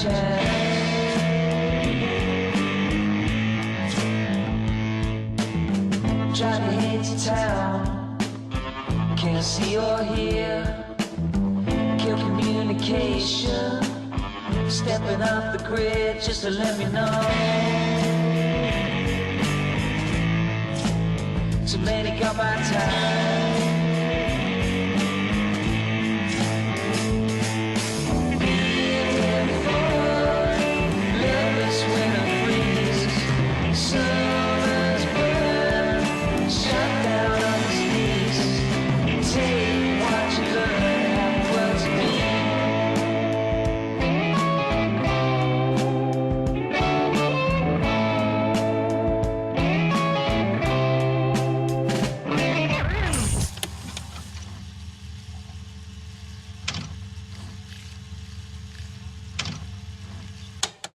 chance. Driving into town, can't see or hear, kill communication, stepping off the grid just to let me know. Too many got my time.